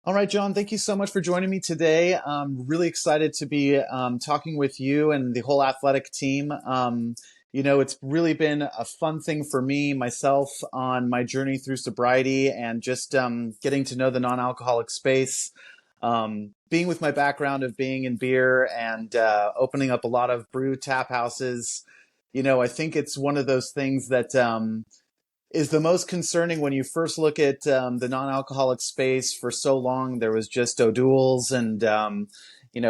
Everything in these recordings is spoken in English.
All right, John, thank you so much for joining me today. I'm really excited to be talking with you and the whole athletic team. It's really been a fun thing for me, myself, on my journey through sobriety and just getting to know the non-alcoholic space. Being with my background of being in beer and opening up a lot of brew tap houses, I think it's one of those things that is the most concerning when you first look at the non-alcoholic space. For so long, there was just O'Doul's and,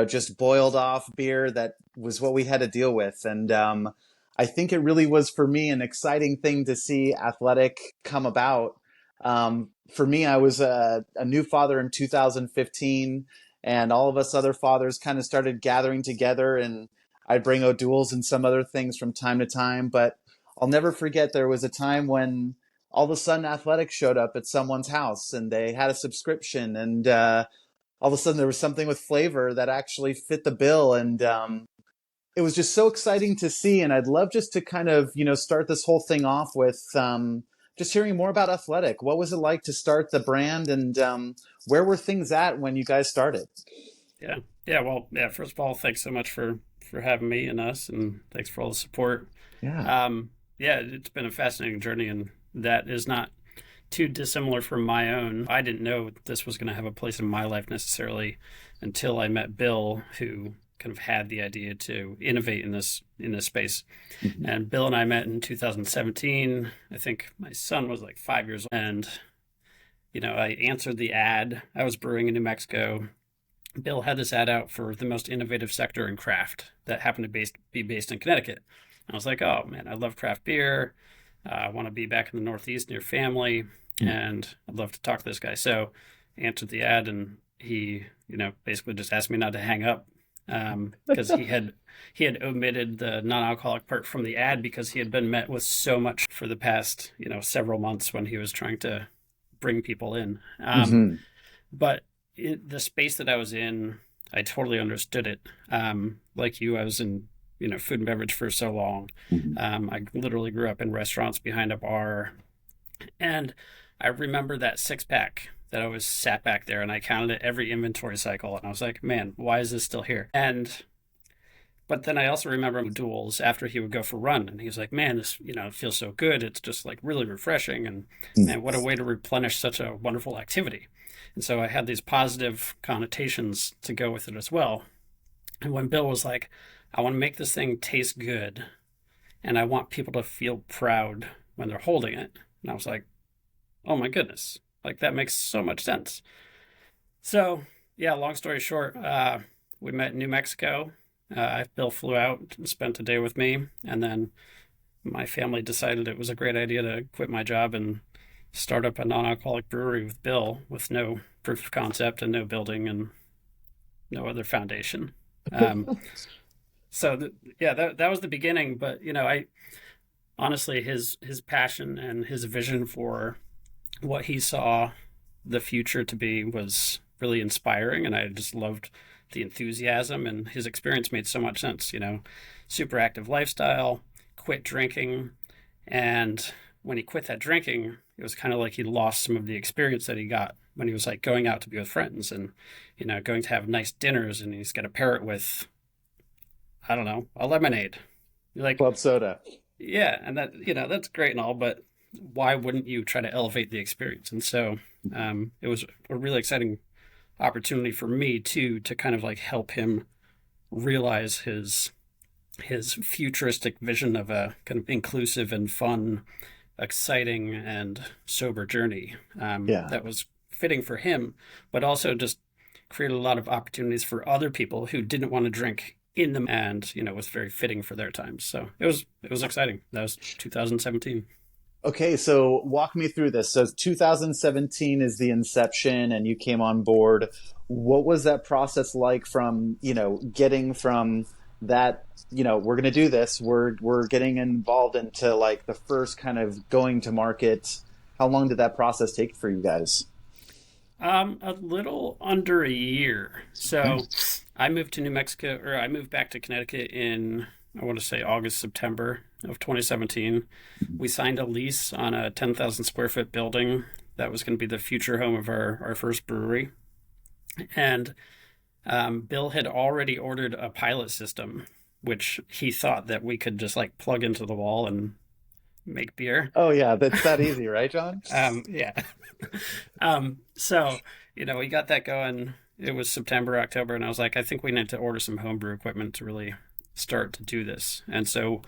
just boiled off beer. That was what we had to deal with. And I think it really was for me an exciting thing to see Athletic come about. For me, I was a new father in 2015, and all of us other fathers kind of started gathering together, and I'd bring O'Doul's and some other things from time to time. But I'll never forget there was a time when all of a sudden Athletics showed up at someone's house and they had a subscription, and all of a sudden there was something with flavor that actually fit the bill. And it was just so exciting to see. And I'd love just to kind of, start this whole thing off with just hearing more about Athletic. What was it like to start the brand, and where were things at when you guys started? Yeah. Yeah. Well, yeah. First of all, thanks so much for having me and us, and thanks for all the support. Yeah. Yeah, it's been a fascinating journey, and that is not too dissimilar from my own. I didn't know this was going to have a place in my life necessarily until I met Bill, who kind of had the idea to innovate in this space. Mhm. And Bill and I met in 2017. I think my son was like 5 years old, and I answered the ad. I was brewing in New Mexico. Bill had this ad out for the most innovative sector in craft that happened to be based in Connecticut. I was like, oh man, I love craft beer. I want to be back in the Northeast near family, and I'd love to talk to this guy. So I answered the ad, and he, basically just asked me not to hang up, because he had omitted the non-alcoholic part from the ad because he had been met with so much for the past, several months when he was trying to bring people in. Mhm. But the space that I was in, I totally understood it. Like you, I was in food and beverage for so long. Mhm. I literally grew up in restaurants behind a bar. And I remember that six pack that I was sat back there and I counted it every inventory cycle. And I was like, man, why is this still here? But then I also remember duels after he would go for a run. And he was like, man, this, it feels so good. It's just like really refreshing. And man, what a way to replenish such a wonderful activity. And so I had these positive connotations to go with it as well. And when Bill was like, I want to make this thing taste good, and I want people to feel proud when they're holding it. And I was like, oh my goodness, like that makes so much sense. So, yeah, long story short, we met in New Mexico. Bill flew out and spent a day with me, and then my family decided it was a great idea to quit my job and start up a non-alcoholic brewery with Bill, with no proof of concept and no building and no other foundation. Yeah, that was the beginning. But I honestly, his passion and his vision for what he saw the future to be was really inspiring, and I just loved the enthusiasm, and his experience made so much sense. Super active lifestyle, quit drinking, and when he quit that drinking, it was kind of like he lost some of the experience that he got when he was like going out to be with friends and going to have nice dinners, and he's got to pair it with, I don't know, a lemonade. You're like, Club soda. yeah, and that's great and all, but why wouldn't you try to elevate the experience? And so it was a really exciting opportunity for me too, to kind of like help him realize his futuristic vision of a kind of inclusive and fun, exciting and sober journey, Yeah. that was fitting for him, but also just created a lot of opportunities for other people who didn't want to drink in them, and was very fitting for their times. So it was exciting. That was 2017. Okay, so walk me through this. So 2017 is the inception and you came on board. What was that process like from, getting from that, we're going to do this, we're getting involved into like the first kind of going to market. How long did that process take for you guys? A little under a year. Okay. So I moved to New Mexico, or I moved back to Connecticut in, I want to say August, September of 2017. We signed a lease on a 10,000 square foot building that was going to be the future home of our first brewery. And Bill had already ordered a pilot system, which he thought that we could just like plug into the wall and make beer. Oh yeah, that's that easy, right, John? Yeah. So, we got that going. It was September, October, and I was like, I think we need to order some homebrew equipment to really start to do this. And so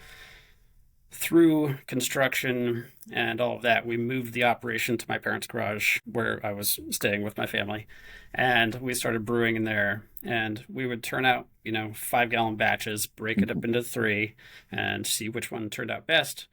through construction and all of that, we moved the operation to my parents' garage where I was staying with my family. And we started brewing in there. And we would turn out, 5-gallon batches, break it up into three, and see which one turned out best,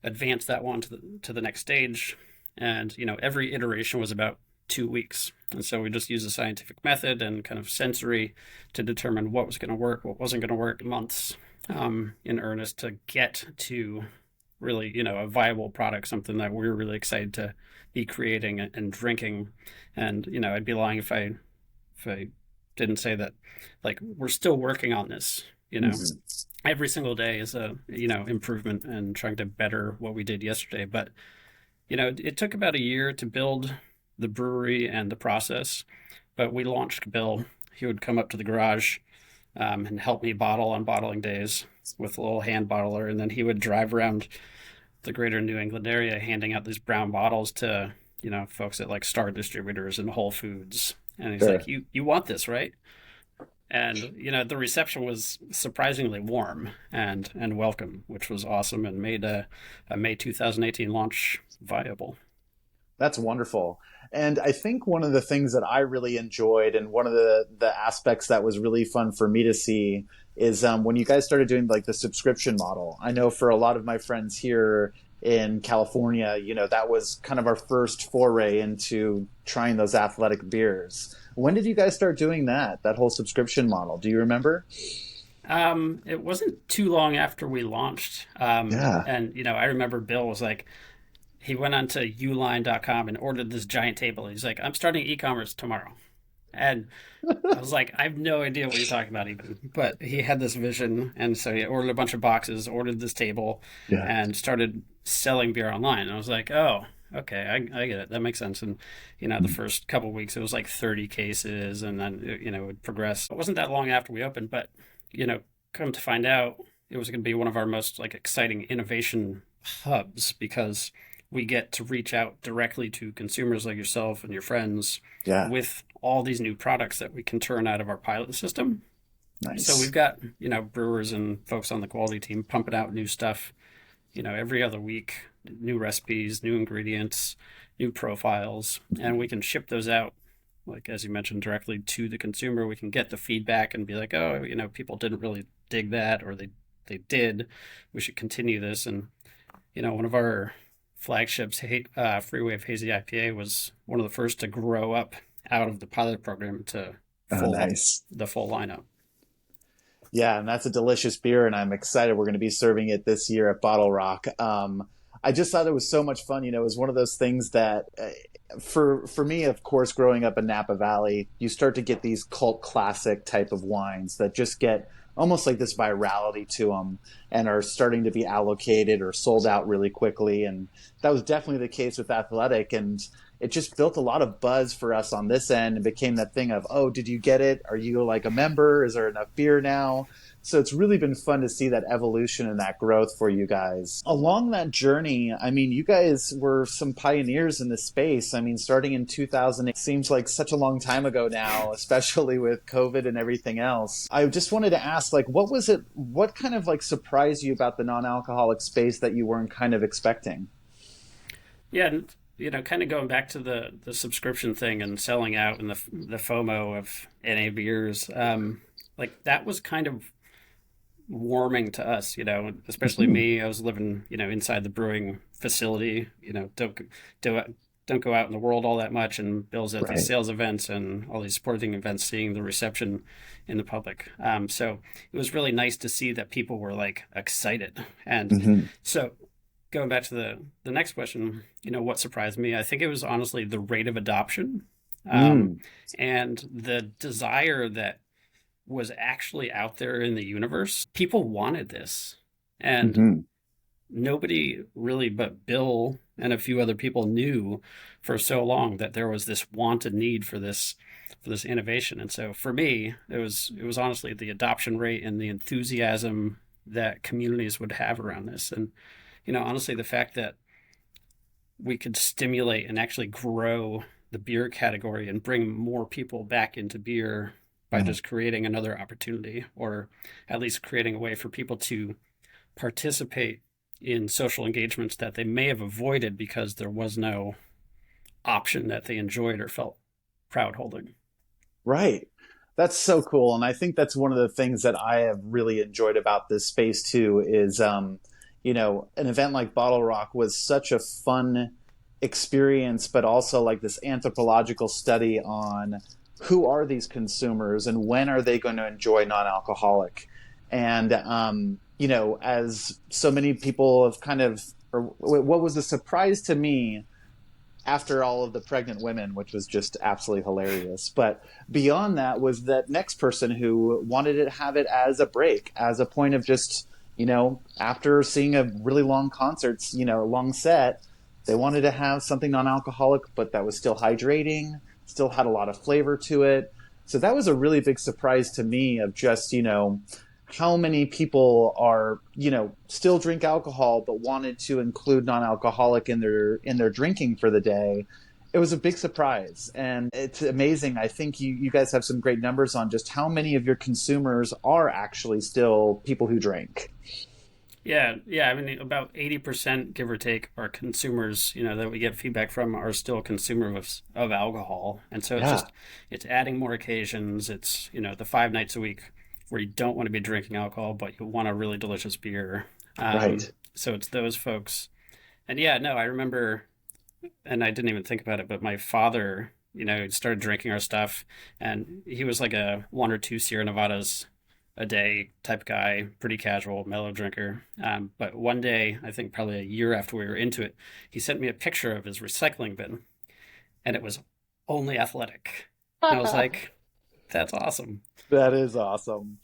advance that one to the next stage. And, every iteration was about 2 weeks. And so we just used a scientific method and kind of sensory to determine what was going to work, what wasn't going to work, months in earnest to get to really, a viable product, something that we were really excited to be creating and drinking. And, I'd be lying if I didn't say that, like, we're still working on this, Mhm. every single day is a, improvement and trying to better what we did yesterday. But, it took about a year to build the brewery and the process, but we launched Bill. He would come up to the garage and help me bottle on bottling days with a little hand bottler. And then he would drive around the greater New England area handing out these brown bottles to, folks at like Star Distributors and Whole Foods. And he's like, Sure. you want this, right? And, the reception was surprisingly warm and welcome, which was awesome and made a May 2018 launch viable. That's wonderful. And I think one of the things that I really enjoyed and one of the aspects that was really fun for me to see is when you guys started doing like the subscription model. I know for a lot of my friends here in California, that was kind of our first foray into trying those athletic beers. When did you guys start doing that whole subscription model? Do you remember? It wasn't too long after we launched. Yeah. And, I remember Bill was like, he went onto uline.com and ordered this giant table. He's like, I'm starting e-commerce tomorrow. And I was like, I have no idea what you're talking about even. But he had this vision. And so he ordered a bunch of boxes, ordered this table, Yeah. and started selling beer online. And I was like, oh, okay, I get it. That makes sense. And, the first couple of weeks, it was like 30 cases. And then, it would progress. It wasn't that long after we opened, but, come to find out, it was going to be one of our most like exciting innovation hubs because we get to reach out directly to consumers like yourself and your friends Yeah. with all these new products that we can turn out of our pilot system. So we've Nice. got, brewers and folks on the quality team pumping out new stuff, every other week, new recipes, new ingredients, new profiles, and we can ship those out. Like, as you mentioned, directly to the consumer. We can get the feedback and be like, oh, people didn't really dig that, or they did. We should continue this. And, one of our flagships, Freeway of Hazy IPA, was one of the first to grow up out of the pilot program to Oh, full nice. the full lineup. Yeah, and that's a delicious beer, and I'm excited we're going to be serving it this year at Bottle Rock. I just thought it was so much fun. It was one of those things that, for me, of course, growing up in Napa Valley, you start to get these cult classic type of wines that just get almost like this virality to them and are starting to be allocated or sold out really quickly. And that was definitely the case with Athletic, and it just built a lot of buzz for us on this end and became that thing of, oh, did you get it? Are you like a member? Is there enough beer now? So it's really been fun to see that evolution and that growth for you guys. Along that journey, I mean, you guys were some pioneers in this space. I mean, starting in 2008 seems like such a long time ago now, especially with COVID and everything else. I just wanted to ask, like, what kind of like surprised you about the non-alcoholic space that you weren't kind of expecting? Yeah, and kind of going back to the subscription thing and selling out and the FOMO of NA beers, like that was kind of warming to us, especially Mhm. me. I was living, inside the brewing facility, don't don't go out in the world all that much, and Bill's at these Right. sales events and all these sporting events, seeing the reception in the public. So it was really nice to see that people were like excited. And Hmm. so going back to the next question, what surprised me? I think it was honestly the rate of adoption, um, Mm. and the desire that was actually out there in the universe. People wanted this. And Hmm. nobody really but Bill and a few other people knew for so long that there was this wanted need for this for this innovation. And so for me, it was honestly the adoption rate and the enthusiasm that communities would have around this. And honestly, the fact that we could stimulate and actually grow the beer category and bring more people back into beer by Mhm. just creating another opportunity, or at least creating a way for people to participate in social engagements that they may have avoided because there was no option that they enjoyed or felt proud holding. Right. That's so cool. And I think that's one of the things that I have really enjoyed about this space too is, an event like Bottle Rock was such a fun experience, but also like this anthropological study on who are these consumers and when are they going to enjoy non-alcoholic. And, as so many people have kind of, or what was a surprise to me after all of the pregnant women, which was just absolutely hilarious. But beyond that was that next person who wanted to have it as a break, as a point of just, after seeing a really long concert, long set, they wanted to have something non-alcoholic, but that was still hydrating, still had a lot of flavor to it. So that was a really big surprise to me of just, how many people are, still drink alcohol but wanted to include non-alcoholic in their drinking for the day. It was a big surprise, and it's amazing. I think you guys have some great numbers on just how many of your consumers are actually still people who drink. Yeah, yeah. I mean, about 80%, give or take, our consumers, that we get feedback from are still consumers of alcohol. And so Yeah, it's adding more occasions. It's, the 5 nights a week where you don't want to be drinking alcohol, but you want a really delicious beer. right. So it's those folks. And yeah, no, I remember, and I didn't even think about it, but my father, started drinking our stuff, and he was like a one or two Sierra Nevadas a day type guy, pretty casual, mellow drinker. But one day, I think probably a year after we were into it, he sent me a picture of his recycling bin, and it was only Athletic. And I was like, that's awesome. That is awesome.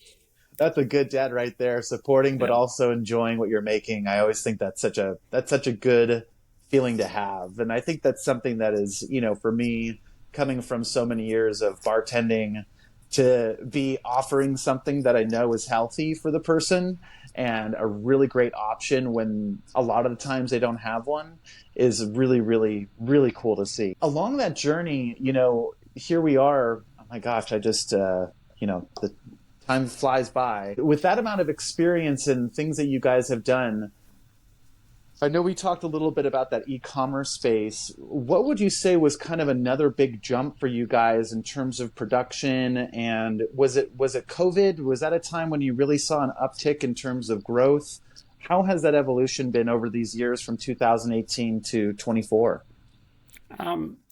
That's a good dad right there, supporting but Yeah. also enjoying what you're making. I always think that's such a good feeling to have. And I think that's something that is, for me, coming from so many years of bartending, to be offering something that I know is healthy for the person and a really great option when a lot of the times they don't have one is really, really, really cool to see. Along that journey, here we are. Oh my gosh, I just, the time flies by. With that amount of experience and things that you guys have done, I know we talked a little bit about that e-commerce space. What would you say was kind of another big jump for you guys in terms of production? And was it COVID? Was that a time when you really saw an uptick in terms of growth? How has that evolution been over these years from 2018 to 24?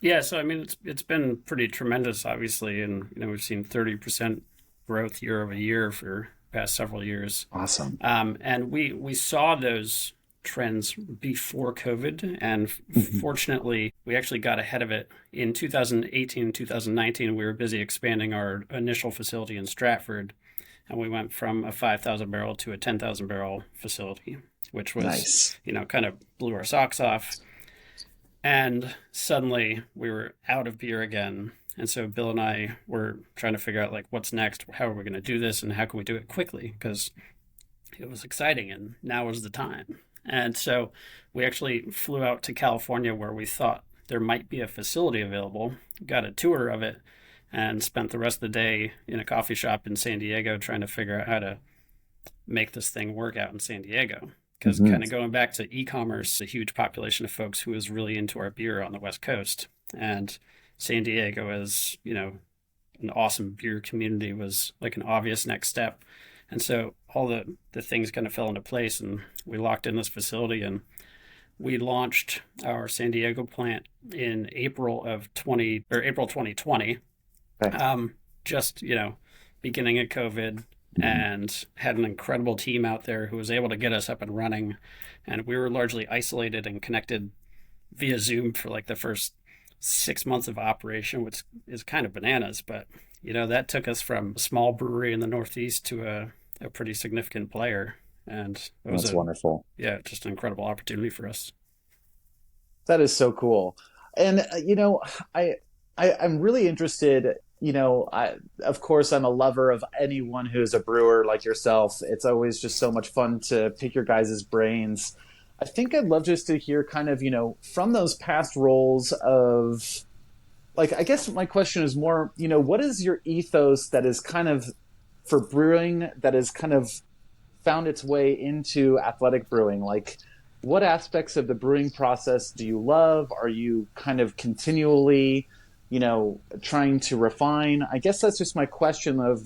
Yeah, so I mean, it's been pretty tremendous, obviously, and we've seen 30% growth year over year for the past several years. Awesome. And we saw those trends before COVID, and Mhm. fortunately, we actually got ahead of it. In 2018 and 2019, we were busy expanding our initial facility in Stratford, and we went from a 5,000 barrel to a 10,000 barrel facility, which was, Nice. kind of blew our socks off. And suddenly we were out of beer again. And so Bill and I were trying to figure out like what's next, how are we going to do this, and how can we do it quickly? Because it was exciting and now was the time. And so we actually flew out to California where we thought there might be a facility available, got a tour of it, and spent the rest of the day in a coffee shop in San Diego trying to figure out how to make this thing work out in San Diego. Because Hmm. kind of going back to e-commerce, a huge population of folks who is really into our beer on the West Coast, and San Diego as an awesome beer community was like an obvious next step. And so all the things kind of fell into place, and we locked in this facility, and we launched our San Diego plant in April 2020. Okay. Just beginning of COVID, Mhm. and had an incredible team out there who was able to get us up and running. And we were largely isolated and connected via Zoom for like the first 6 months of operation, which is kind of bananas. But that took us from a small brewery in the Northeast to a pretty significant player, and it was That's wonderful. just an incredible opportunity for us. That is so cool. And I I'm really interested. of course, I'm a lover of anyone who's a brewer like yourself. It's always just so much fun to pick your guys' brains. I think I'd love just to hear kind of, from those past roles of, like, I guess my question is more, what is your ethos that is kind of for brewing that is kind of found its way into athletic brewing? Like, what aspects of the brewing process do you love? Are you kind of continually, trying to refine? I guess that's just my question of,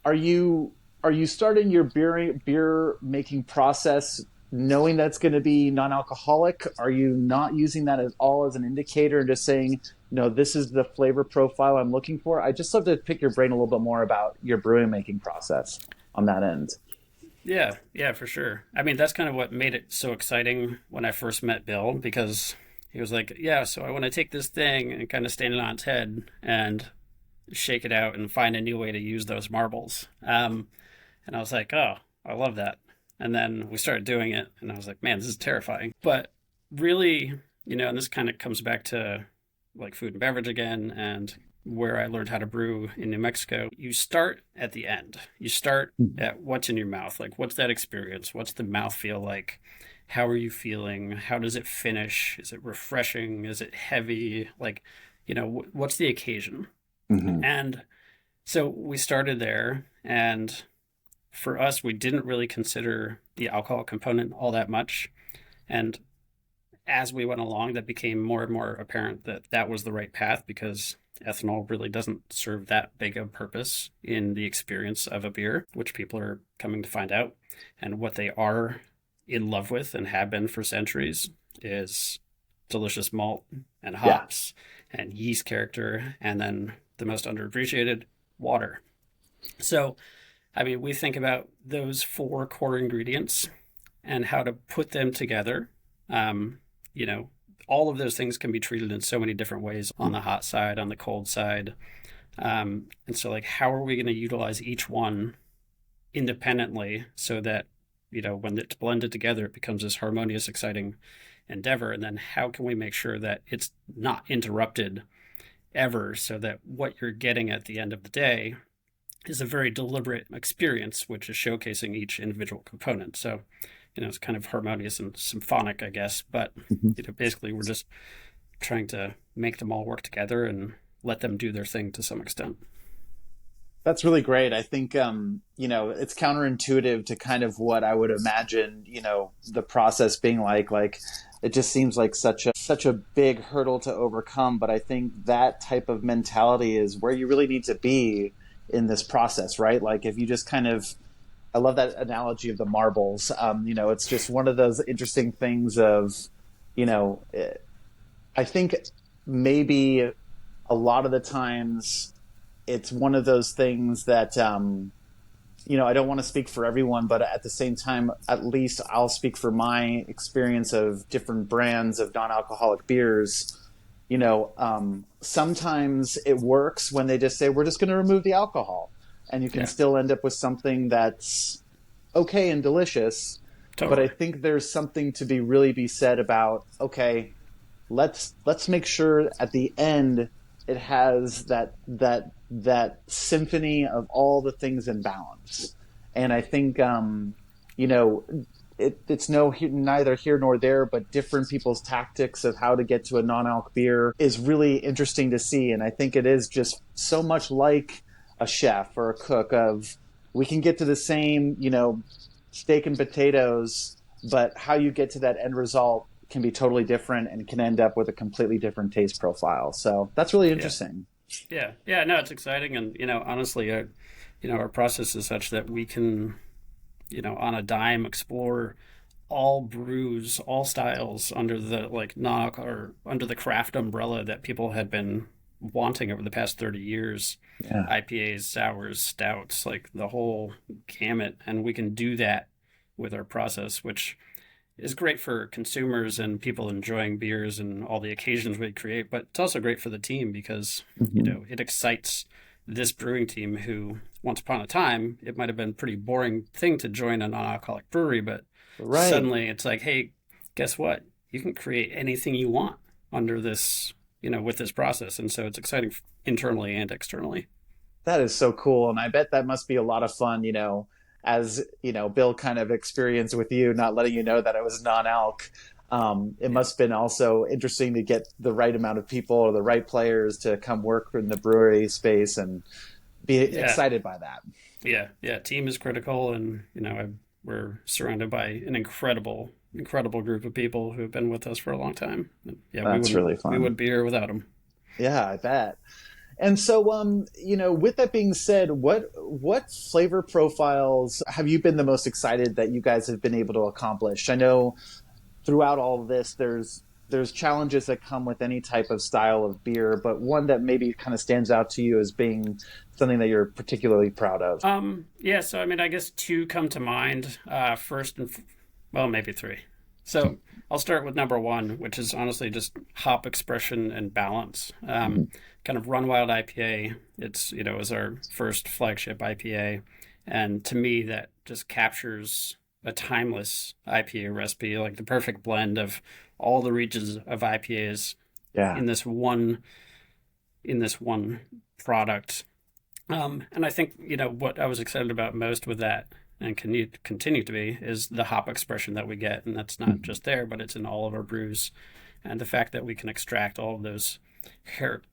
are you are you starting your beer making process knowing that's going to be non-alcoholic? Are you not using that at all as an indicator and just saying, this is the flavor profile I'm looking for? I just love to pick your brain a little bit more about your brewing making process on that end. Yeah, yeah, for sure. I mean, that's kind of what made it so exciting when I first met Bill, because he was like, yeah, so I want to take this thing and kind of stand it on its head and shake it out and find a new way to use those marbles. And I was like, oh, I love that. And then we started doing it, and I was like, man, this is terrifying. But really, and this kind of comes back to like food and beverage again, and where I learned how to brew in New Mexico. You start at the end. You start at what's in your mouth. Like, what's that experience? What's the mouth feel like? How are you feeling? How does it finish? Is it refreshing? Is it heavy? Like, what's the occasion? Mm-hmm. And so we started there, and for us, we didn't really consider the alcohol component all that much. And as we went along, that became more and more apparent that that was the right path, because ethanol really doesn't serve that big a purpose in the experience of a beer, which people are coming to find out. And what they are in love with and have been for centuries is delicious malt and Yeah. hops and yeast character, and then the most underappreciated, water. So, I mean, we think about those four core ingredients and how to put them together. Um, you know, all of those things can be treated in so many different ways on the hot side, on the cold side. And so, like, how are we going to utilize each one independently so that, when it's blended together, it becomes this harmonious, exciting endeavor? And then how can we make sure that it's not interrupted ever, so that what you're getting at the end of the day is a very deliberate experience, which is showcasing each individual component. So, it's kind of harmonious and symphonic, I guess. But, basically we're just trying to make them all work together and let them do their thing to some extent. That's really great. I think, it's counterintuitive to kind of what I would imagine, the process being like it just seems like such a big hurdle to overcome. But I think that type of mentality is where you really need to be in this process, right? Like if you just kind of, I love that analogy of the marbles. It's just one of those interesting things of, I think maybe a lot of the times it's one of those things that, I don't want to speak for everyone, but at the same time, at least I'll speak for my experience of different brands of non-alcoholic beers. Sometimes it works when they just say, we're just going to remove the alcohol, and you can still end up with something that's okay and delicious. But I Totally. think there's something to be said about, okay, let's make sure at the end it has that symphony of all the things in balance. And I think, it's neither here nor there, but different people's tactics of how to get to a non-alc beer is really interesting to see. And I think it is just so much like a chef or a cook of, we can get to the same, steak and potatoes, but how you get to that end result can be totally different and can end up with a completely different taste profile. So that's really Yeah. interesting. Yeah. Yeah. No, it's exciting. And, honestly, our process is such that we can, on a dime explore all brews, all styles under the like knock or under the craft umbrella that people had been wanting over the past 30 years. Yeah. IPAs, sours, stouts, like the whole gamut. And we can do that with our process, which is great for consumers and people enjoying beers and all the occasions we create. But it's also great for the team because, Mm-hmm. it excites this brewing team who, once upon a time, it might have been a pretty boring thing to join a non-alcoholic brewery, but Right. suddenly it's like, hey, guess what? You can create anything you want under this with this process. And so it's exciting internally and externally. That is so cool. And I bet that must be a lot of fun, as, Bill kind of experienced with you, not letting you know that it was non-alc. It Yeah. must have been also interesting to get the right amount of people or the right players to come work in the brewery space and be Yeah. excited by that. Yeah. Yeah. Team is critical. And, we're surrounded by an incredible group of people who have been with us for a long time. Yeah. We That's wouldn't, really we fun. wouldn't be here without them. Yeah, I bet. And so, with that being said, what flavor profiles have you been the most excited that you guys have been able to accomplish? I know throughout all of this, there's challenges that come with any type of style of beer, but one that maybe kind of stands out to you as being something that you're particularly proud of. Yeah, so I mean, I guess two come to mind. First well, maybe three. So I'll start with number one, which is honestly just hop expression and balance. Kind of Run Wild IPA. It's was our first flagship IPA, and to me that just captures a timeless IPA recipe, like the perfect blend of all the regions of IPAs Yeah. in this one product. And I think, what I was excited about most with that and can continue to be is the hop expression that we get. And that's not just there, but it's in all of our brews. And the fact that we can extract all of those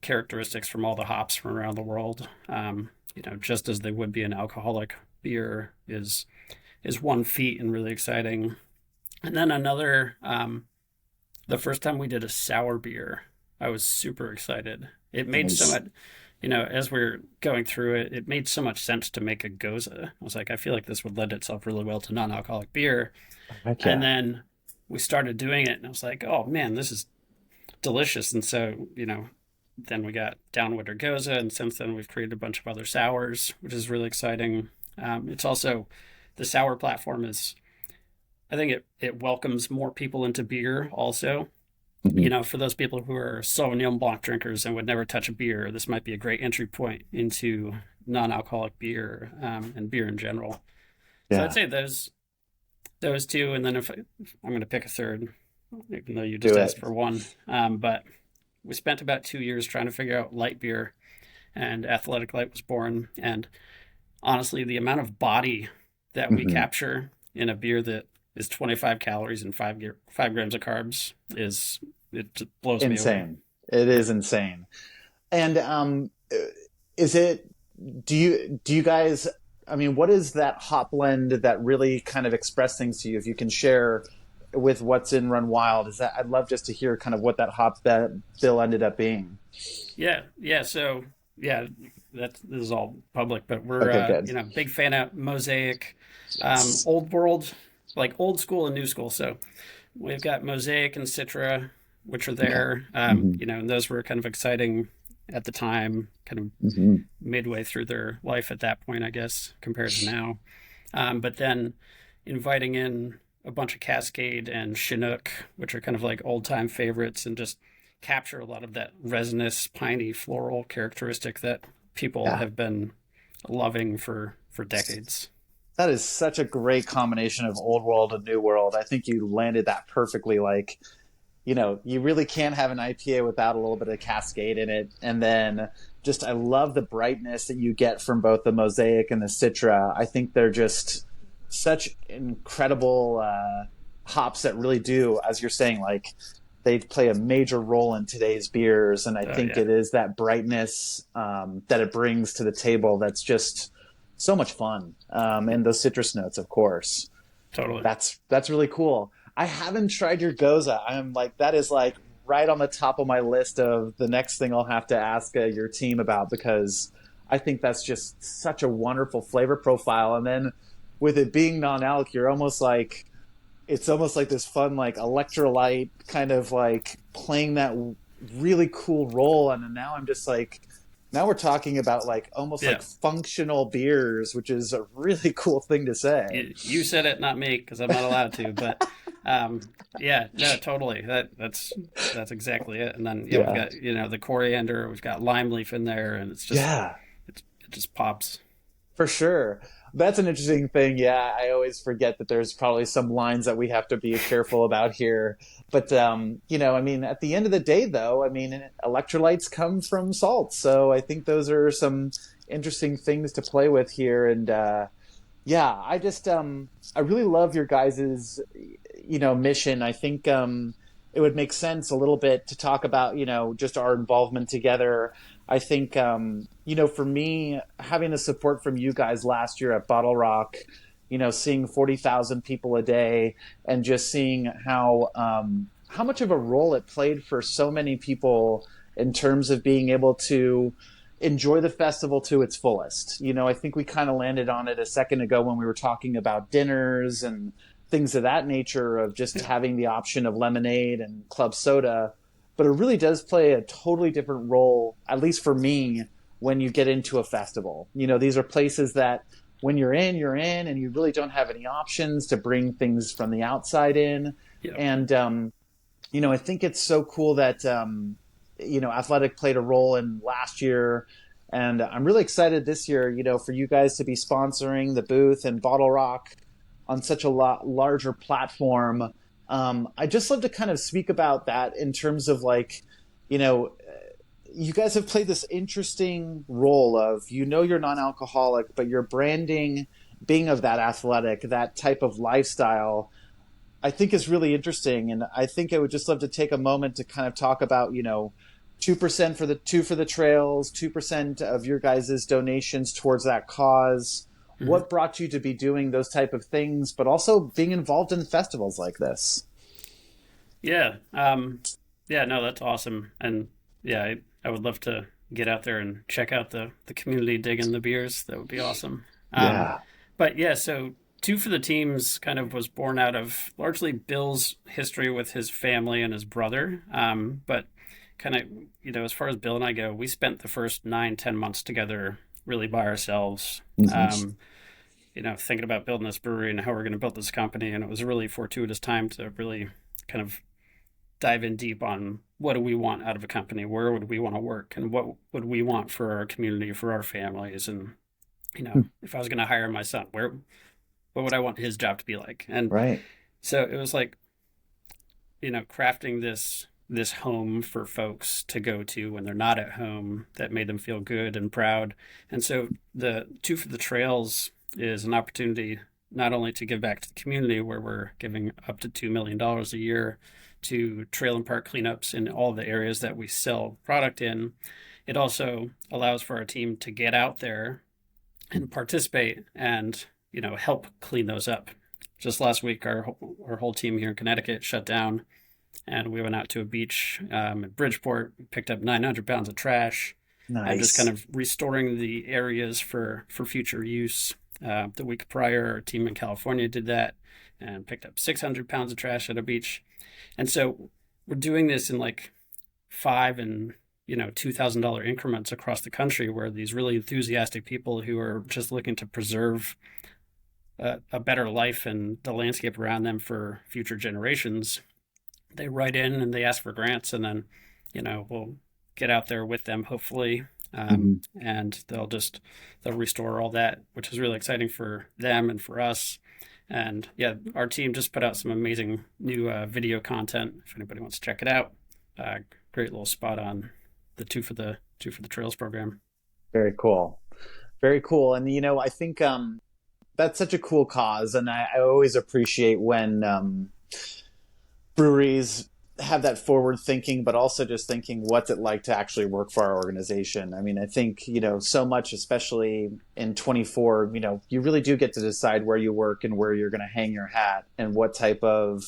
characteristics from all the hops from around the world, just as they would be an alcoholic beer is one feat and really exciting. And then another, the first time we did a sour beer, I was super excited. It made so Nice. much, as we're going through it, it made so much sense to make a goza. I was like, I feel like this would lend itself really well to non-alcoholic beer. Heck And yeah. then we started doing it, and I was like, oh man, this is delicious. And so, then we got Downwinder Goza, and since then we've created a bunch of other sours, which is really exciting. It's also the sour platform is, I think it welcomes more people into beer also. Mhm. For those people who are Sauvignon Blanc drinkers and would never touch a beer, this might be a great entry point into non-alcoholic beer, and beer in general. So I'd Yeah. say those two, and then if I'm going to pick a third, even though you Do just it. asked for one, but we spent about 2 years trying to figure out light beer, and Athletic Light was born. And honestly, the amount of body that we Hmm. capture in a beer that is 25 calories and 5 grams of carbs it just blows me away. Insane. It is insane. And is it? Do you guys? I mean, what is that hop blend that really kind of express things to you? If you can share with what's in Run Wild, is that I'd love just to hear kind of what that hop that bill ended up being. Yeah, yeah. So yeah, this is all public, but we're Okay, good. big fan of Mosaic, old world, like old school and new school. So we've got Mosaic and Citra, which are Okay. there. Hmm. And those were kind of exciting at the time, kind of Hmm. midway through their life at that point, I guess, compared to now. But then inviting in a bunch of Cascade and Chinook, which are kind of like old time favorites, and just capture a lot of that resinous, piney, floral characteristic that people Yeah. have been loving for decades. That is such a great combination of old world and new world. I think you landed that perfectly. Like, you really can't have an IPA without a little bit of Cascade in it. And then just, I love the brightness that you get from both the Mosaic and the Citra. I think they're just such incredible hops that really do, as you're saying, like they play a major role in today's beers. And I Oh think yeah, it is that brightness that it brings to the table that's just so much fun. And those citrus notes, of course. totally. That's really cool. I haven't tried your goza. I'm like that is like right on the top of my list of the next thing I'll have to ask your team about because I think that's just such a wonderful flavor profile. And then with it being non-alc, you're almost like it's almost like this fun like electrolyte kind of like playing that really cool role. And then now I'm just like now we're talking about like almost Yeah, like functional beers, which is a really cool thing to say. you said it, not me, because I'm not allowed to. But yeah, no, totally. That's exactly it. And then we've Yeah. got the coriander, we've got lime leaf in there, and Yeah. it just pops. For sure. That's an interesting thing. Yeah, I always forget that there's probably some lines that we have to be careful about here. But I mean, at the end of the day, though, I mean, electrolytes come from salt, so I think those are some interesting things to play with here. And yeah, I really love your guys's mission. I think it would make sense a little bit to talk about just our involvement together. I think for me, having the support from you guys last year at Bottle Rock, seeing 40,000 people a day and just seeing how much of a role it played for so many people in terms of being able to enjoy the festival to its fullest. I think we kind of landed on it a second ago when we were talking about dinners and things of that nature, of just having the option of lemonade and club soda. But it really does play a totally different role, at least for me, when you get into a festival. These are places that when you're in, and you really don't have any options to bring things from the outside in. Yeah. And, I think it's so cool that, Athletic played a role in last year. And I'm really excited this year, for you guys to be sponsoring the booth and Bottle Rock on such a lot larger platform. I just love to kind of speak about that in terms of you guys have played this interesting role of, you're non-alcoholic, but your branding being of that athletic, that type of lifestyle, I think is really interesting. And I think I would just love to take a moment to kind of talk about, 2% for the trails, 2% of your guys' donations towards that cause. Mm-hmm. What brought you to be doing those type of things, but also being involved in festivals like this? Yeah. No, that's awesome. And yeah, I would love to get out there and check out the community digging the beers. That would be awesome. Yeah. But yeah, so Two for the Teams kind of was born out of largely Bill's history with his family and his brother. But kind of, as far as Bill and I go, we spent the first 9-10 months together really by ourselves. Mm-hmm. Thinking about building this brewery and how we're going to build this company. And it was a really fortuitous time to really kind of dive in deep on what do we want out of a company? Where would we want to work? And what would we want for our community, for our families? And, if I was going to hire my son, what would I want his job to be like? And right. So it was like, crafting this home for folks to go to when they're not at home that made them feel good and proud. And so the Two for the Trails is an opportunity not only to give back to the community, where we're giving up to $2 million a year to trail and park cleanups in all the areas that we sell product in. It also allows for our team to get out there and participate and, help clean those up. Just last week, our whole team here in Connecticut shut down, and we went out to a beach in Bridgeport, picked up 900 pounds of trash. Nice. And just kind of restoring the areas for future use. The week prior, our team in California did that and picked up 600 pounds of trash at a beach. And so we're doing this in like $5,000 and $2,000 increments across the country, where these really enthusiastic people who are just looking to preserve a better life and the landscape around them for future generations, they write in and they ask for grants, and then we'll get out there with them, hopefully. And they'll restore all that, which is really exciting for them and for us. And yeah, our team just put out some amazing new video content. If anybody wants to check it out, great little spot on the Two for the Trails program. Very cool. Very cool. And, I think that's such a cool cause. And I always appreciate when breweries have that forward thinking, but also just thinking, what's it like to actually work for our organization? I mean, I think, so much, especially in 24, you really do get to decide where you work and where you're going to hang your hat and what type of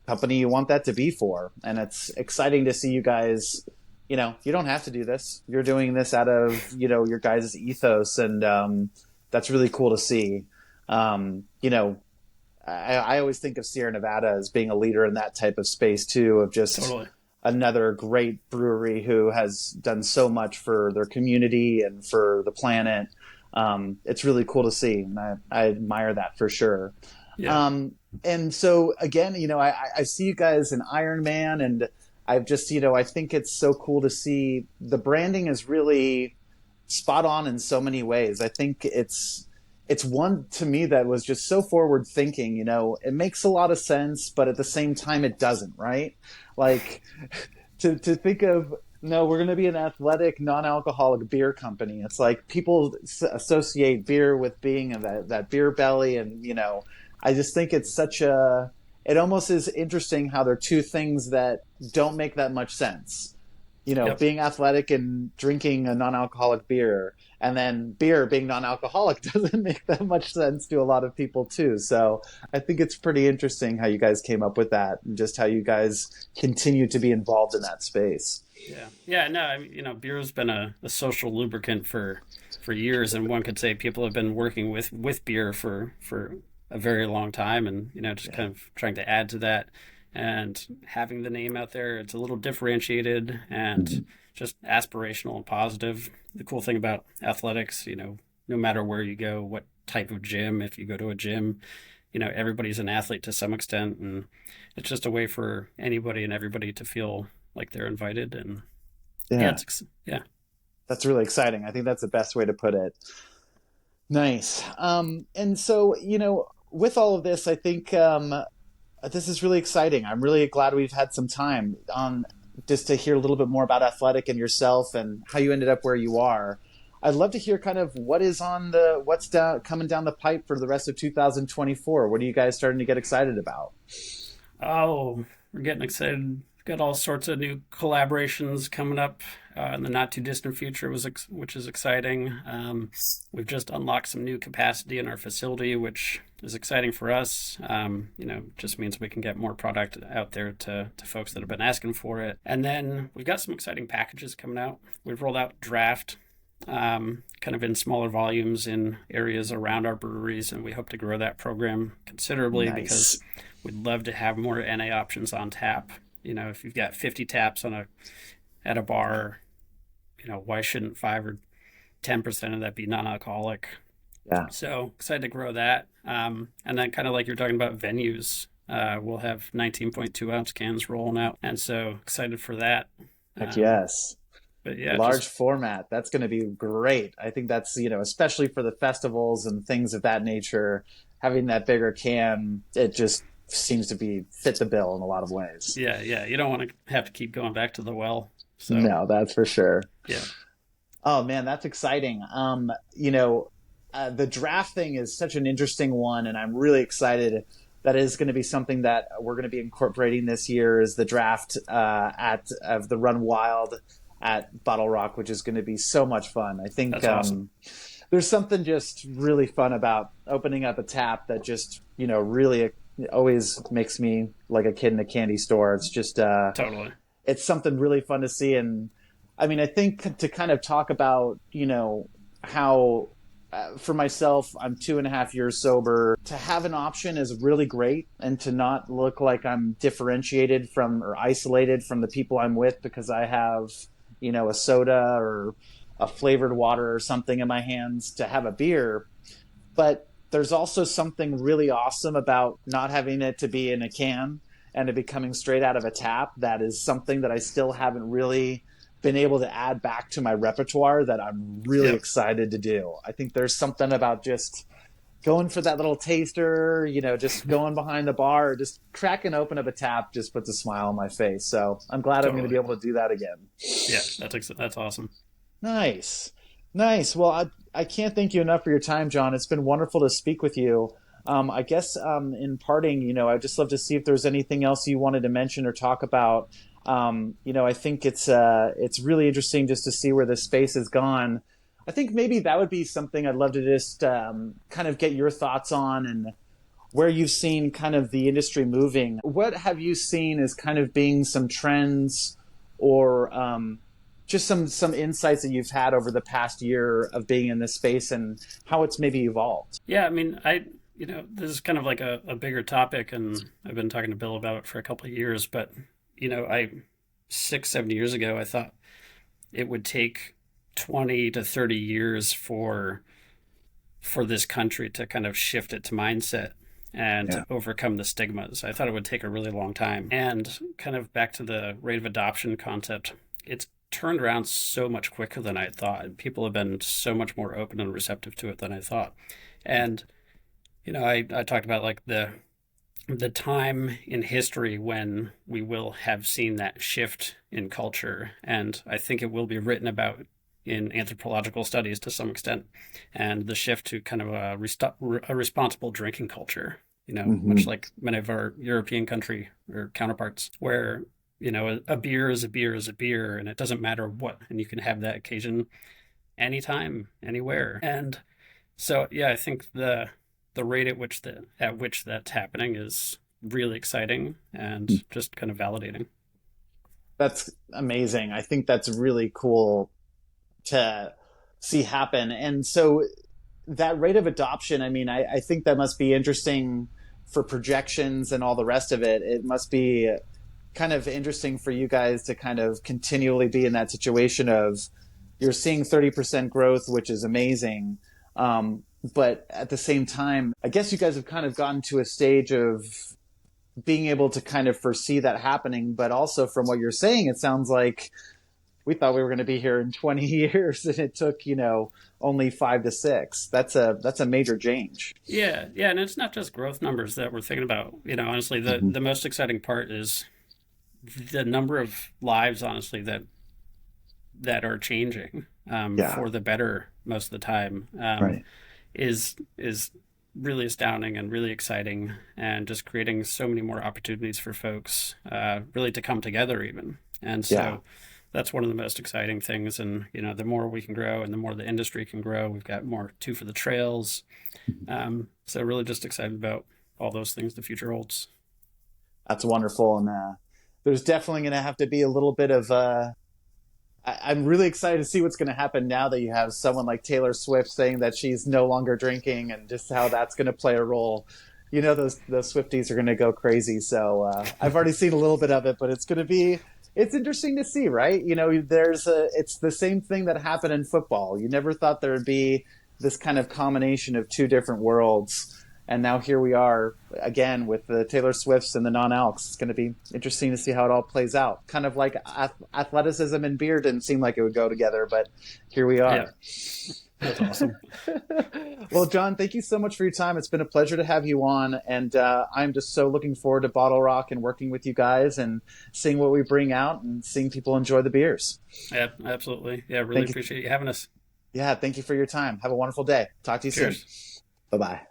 company you want that to be for. And it's exciting to see you guys, you don't have to do this. You're doing this out of, your guys' ethos. And that's really cool to see. I always think of Sierra Nevada as being a leader in that type of space too, of just totally. Another great brewery who has done so much for their community and for the planet. It's really cool to see. And I admire that for sure. Yeah. And so again, I see you guys in Iron Man, and I've just, I think it's so cool to see the branding is really spot on in so many ways. I think it's, it's one to me that was just so forward thinking. It makes a lot of sense, but at the same time, it doesn't, right? Like to think of, no, we're going to be an athletic, non-alcoholic beer company. It's like people associate beer with being that beer belly, and I just think it's such a. It almost is interesting how they're two things that don't make that much sense. Yep. Being athletic and drinking a non-alcoholic beer, and then beer being non-alcoholic doesn't make that much sense to a lot of people too. So I think it's pretty interesting how you guys came up with that, and just how you guys continue to be involved in that space. Yeah. Yeah. No, I mean, beer has been a social lubricant for years, and one could say people have been working with beer for a very long time, and just Yeah. kind of trying to add to that, and having the name out there. It's a little differentiated and just aspirational and positive. The cool thing about athletics, no matter where you go, what type of gym, if you go to a gym, everybody's an athlete to some extent, and it's just a way for anybody and everybody to feel like they're invited. And yeah, Yeah. yeah. That's really exciting. I think that's the best way to put it. Nice. And so, with all of this, I think this is really exciting. I'm really glad we've had some time on just to hear a little bit more about Athletic and yourself and how you ended up where you are. I'd love to hear kind of what's coming down the pipe for the rest of 2024. What are you guys starting to get excited about? Oh, we're getting excited. Got all sorts of new collaborations coming up in the not too distant future, which is exciting. We've just unlocked some new capacity in our facility, which is exciting for us. Just means we can get more product out there to folks that have been asking for it. And then we've got some exciting packages coming out. We've rolled out Draft, kind of in smaller volumes in areas around our breweries, and we hope to grow that program considerably because Nice. we'd love to have more NA options on tap. If you've got 50 taps at a bar, why shouldn't 5 or 10% of that be non-alcoholic? Yeah. So excited to grow that. And then kind of like you're talking about venues, we'll have 19.2 ounce cans rolling out. And so excited for that. Heck Um, yes. but yeah, Large just format. That's going to be great. I think that's, especially for the festivals and things of that nature, having that bigger can, it just seems to be fit the bill in a lot of ways. yeah. You don't want to have to keep going back to the well. So No, that's for sure. yeah, Oh man, that's exciting. The draft thing is such an interesting one, and I'm really excited. That is going to be something that we're going to be incorporating this year. Is the draft at of the Run Wild at Bottle Rock, which is going to be so much fun. I think that's awesome. there's something just really fun about opening up a tap that just really always makes me like a kid in a candy store. It's just Totally. it's something really fun to see. And I mean, I think to kind of talk about, how for myself, I'm 2.5 years sober. To have an option is really great, and to not look like I'm differentiated from or isolated from the people I'm with because I have, a soda or a flavored water or something in my hands to have a beer. But there's also something really awesome about not having it to be in a can and it be coming straight out of a tap. That is something that I still haven't really been able to add back to my repertoire that I'm really Yep. excited to do. I think there's something about just going for that little taster, just going behind the bar, just cracking open of a tap just puts a smile on my face. So I'm glad I'm going to be Totally. able to do that again. Yeah, that's awesome. Nice. Nice. Well, I can't thank you enough for your time, John. It's been wonderful to speak with you. I guess in parting, I'd just love to see if there's anything else you wanted to mention or talk about. I think it's really interesting just to see where this space has gone. I think maybe that would be something I'd love to just kind of get your thoughts on, and where you've seen kind of the industry moving. What have you seen as kind of being some trends or just some insights that you've had over the past year of being in this space and how it's maybe evolved? Yeah, I mean, this is kind of like a bigger topic, and I've been talking to Bill about it for a couple of years. But, 6, 7 years ago, I thought it would take 20 to 30 years for this country to kind of shift its mindset and Yeah. to overcome the stigmas. I thought it would take a really long time. And kind of back to the rate of adoption concept, it's turned around so much quicker than I thought. People have been so much more open and receptive to it than I thought. And I talked about like the time in history when we will have seen that shift in culture, and I think it will be written about in anthropological studies to some extent, and the shift to kind of a responsible drinking culture. Much Hmm. like many of our European country or counterparts, where a beer is a beer is a beer, and it doesn't matter what, and you can have that occasion anytime, anywhere. And so, yeah, I think the rate at which that's happening is really exciting and just kind of validating. That's amazing. I think that's really cool to see happen. And so that rate of adoption, I mean, I think that must be interesting for projections and all the rest of it. It must be kind of interesting for you guys to kind of continually be in that situation of you're seeing 30% growth, which is amazing. But at the same time, I guess you guys have kind of gotten to a stage of being able to kind of foresee that happening. But also from what you're saying, it sounds like we thought we were going to be here in 20 years and it took, only 5 to 6. That's a major change. Yeah, yeah, and it's not just growth numbers that we're thinking about. Honestly, the Hmm. the most exciting part is the number of lives, honestly, that are changing Yeah. for the better most of the time. Right. Is really astounding and really exciting, and just creating so many more opportunities for folks really to come together even. And Yeah. so that's one of the most exciting things. And the more we can grow and the more the industry can grow, we've got more too for the trails. So really just excited about all those things the future holds. That's wonderful. And there's definitely going to have to be a little bit of I'm really excited to see what's going to happen now that you have someone like Taylor Swift saying that she's no longer drinking, and just how that's going to play a role. Those Swifties are going to go crazy. So I've already seen a little bit of it, but it's interesting to see, right? It's the same thing that happened in football. You never thought there would be this kind of combination of two different worlds. And now here we are again with the Taylor Swifts and the non-Alcs. It's going to be interesting to see how it all plays out. Kind of like athleticism and beer didn't seem like it would go together, but here we Yeah, are. that's awesome. Well, John, thank you so much for your time. It's been a pleasure to have you on, and I'm just so looking forward to Bottle Rock and working with you guys and seeing what we bring out and seeing people enjoy the beers. Yeah, absolutely. Yeah, really Thank you. appreciate you having us. Yeah, thank you for your time. Have a wonderful day. Talk to you soon. Cheers. Bye bye.